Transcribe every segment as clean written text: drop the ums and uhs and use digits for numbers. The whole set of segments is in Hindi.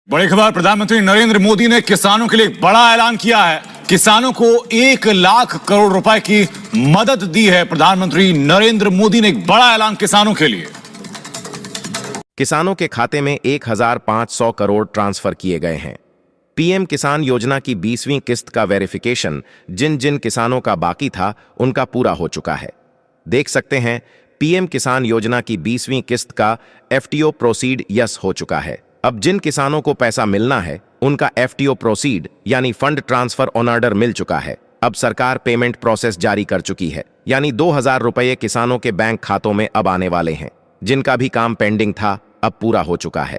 बड़ी खबर, प्रधानमंत्री नरेंद्र मोदी ने किसानों के लिए एक बड़ा ऐलान किया है। किसानों को 1 लाख करोड़ रुपए की मदद दी है। प्रधानमंत्री नरेंद्र मोदी ने एक बड़ा ऐलान किसानों के लिए। किसानों के खाते में 1500 करोड़ ट्रांसफर किए गए हैं। पीएम किसान योजना की 20वीं किस्त का वेरिफिकेशन जिन जिन किसानों का बाकी था उनका पूरा हो चुका है। देख सकते हैं, पीएम किसान योजना की 20वीं किस्त का एफटीओ प्रोसीड यस हो चुका है। अब जिन किसानों को पैसा मिलना है उनका एफटीओ प्रोसीड यानी फंड ट्रांसफर ऑन ऑर्डर मिल चुका है। अब सरकार पेमेंट प्रोसेस जारी कर चुकी है, यानी 2000 रुपये किसानों के बैंक खातों में अब आने वाले हैं। जिनका भी काम पेंडिंग था अब पूरा हो चुका है।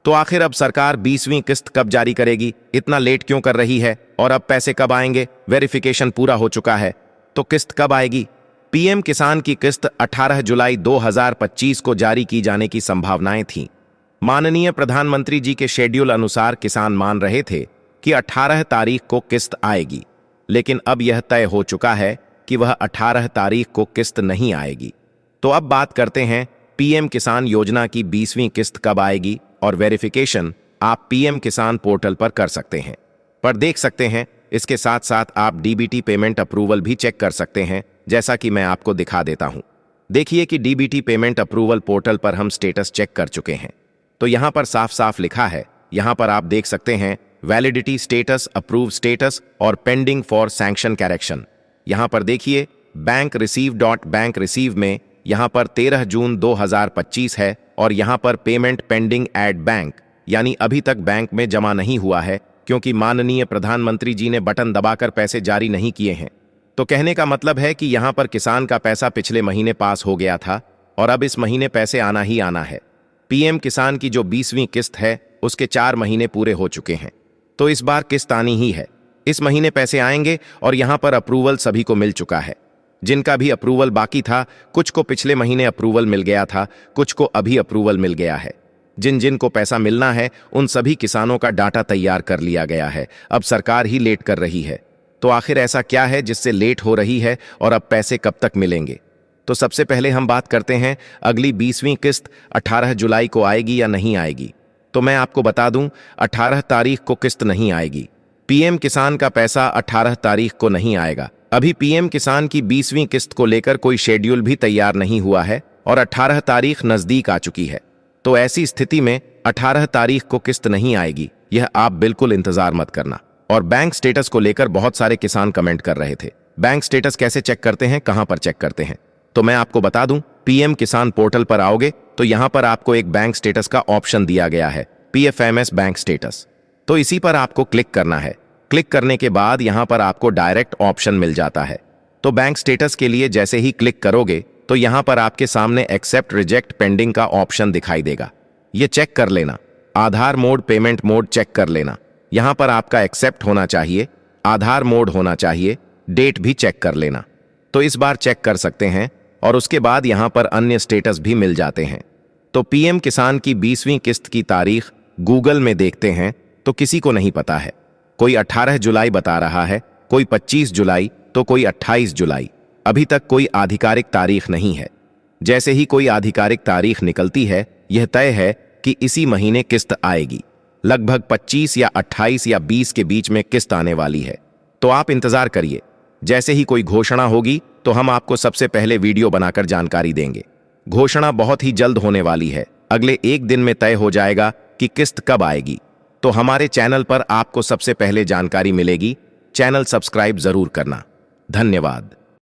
तो आखिर अब सरकार 20वीं किस्त कब जारी करेगी? इतना लेट क्यों कर रही है? और अब पैसे कब आएंगे? वेरिफिकेशन पूरा हो चुका है तो किस्त कब आएगी? पीएम किसान की किस्त 18 जुलाई 2025 को जारी की जाने की संभावनाएं थीं। माननीय प्रधानमंत्री जी के शेड्यूल अनुसार किसान मान रहे थे कि 18 तारीख को किस्त आएगी, लेकिन अब यह तय हो चुका है कि वह 18 तारीख को किस्त नहीं आएगी। तो अब बात करते हैं पीएम किसान योजना की 20वीं किस्त कब आएगी, और वेरिफिकेशन आप पीएम किसान पोर्टल पर कर सकते हैं। पर देख सकते हैं, इसके साथ साथ आप डीबीटी पेमेंट अप्रूवल भी चेक कर सकते हैं, जैसा कि मैं आपको दिखा देता हूं। देखिए कि डीबीटी पेमेंट अप्रूवल पोर्टल पर हम स्टेटस चेक कर चुके हैं। तो यहां पर साफ साफ लिखा है, यहां पर आप देख सकते हैं वैलिडिटी स्टेटस, अप्रूव स्टेटस और पेंडिंग फॉर सैंक्शन करेक्शन। यहां पर देखिए bank receive dot bank receive में यहां पर 13 जून 2025 है, और यहां पर पेमेंट पेंडिंग एट बैंक, यानी अभी तक बैंक में जमा नहीं हुआ है, क्योंकि माननीय प्रधानमंत्री जी ने बटन दबाकर पैसे जारी नहीं किए हैं। तो कहने का मतलब है कि यहां पर किसान का पैसा पिछले महीने पास हो गया था और अब इस महीने पैसे आना ही आना है। पीएम किसान की जो 20वीं किस्त है उसके 4 महीने पूरे हो चुके हैं, तो इस बार किस्त आनी ही है। इस महीने पैसे आएंगे और यहां पर अप्रूवल सभी को मिल चुका है। जिनका भी अप्रूवल बाकी था, कुछ को पिछले महीने अप्रूवल मिल गया था, कुछ को अभी अप्रूवल मिल गया है। जिन जिन को पैसा मिलना है उन सभी किसानों का डाटा तैयार कर लिया गया है। अब सरकार ही लेट कर रही है। तो आखिर ऐसा क्या है जिससे लेट हो रही है और अब पैसे कब तक मिलेंगे? तो सबसे पहले हम बात करते हैं अगली 20वीं किस्त 18 जुलाई को आएगी या नहीं आएगी। तो मैं आपको बता दूं, 18 तारीख को किस्त नहीं आएगी। पीएम किसान का पैसा 18 तारीख को नहीं आएगा। अभी पीएम किसान की 20वीं किस्त को लेकर कोई शेड्यूल भी तैयार नहीं हुआ है और 18 तारीख नजदीक आ चुकी है। तो ऐसी स्थिति में 18 तारीख को किस्त नहीं आएगी, यह आप बिल्कुल इंतजार मत करना। और बैंक स्टेटस को लेकर बहुत सारे किसान कमेंट कर रहे थे। बैंक स्टेटस कैसे चेक करते हैं, कहां पर चेक करते हैं? तो मैं आपको बता दूं, पीएम किसान पोर्टल पर आओगे तो यहां पर आपको एक बैंक स्टेटस का ऑप्शन दिया गया है, पीएफएमएस बैंक स्टेटस। तो इसी पर आपको क्लिक करना है। क्लिक करने के बाद यहां पर आपको डायरेक्ट ऑप्शन मिल जाता है। तो बैंक स्टेटस के लिए जैसे ही क्लिक करोगे तो यहां पर आपके सामने एक्सेप्ट रिजेक्ट पेंडिंग का ऑप्शन दिखाई देगा। ये चेक कर लेना। आधार मोड, पेमेंट मोड चेक कर लेना। यहां पर आपका एक्सेप्ट होना चाहिए, आधार मोड होना चाहिए, डेट भी चेक कर लेना। तो इस बार चेक कर सकते हैं और उसके बाद यहां पर अन्य स्टेटस भी मिल जाते हैं। तो पीएम किसान की 20वीं किस्त की तारीख गूगल में देखते हैं तो किसी को नहीं पता है। कोई 18 जुलाई बता रहा है, कोई 25 जुलाई, तो कोई 28 जुलाई। अभी तक कोई आधिकारिक तारीख नहीं है। जैसे ही कोई आधिकारिक तारीख निकलती है, यह तय है कि इसी महीने किस्त आएगी। लगभग 25 या 28 या 20 के बीच में किस्त आने वाली है। तो आप इंतजार करिए। जैसे ही कोई घोषणा होगी तो हम आपको सबसे पहले वीडियो बनाकर जानकारी देंगे। घोषणा बहुत ही जल्द होने वाली है। अगले 1 दिन में तय हो जाएगा कि किस्त कब आएगी। तो हमारे चैनल पर आपको सबसे पहले जानकारी मिलेगी। चैनल सब्सक्राइब जरूर करना। धन्यवाद।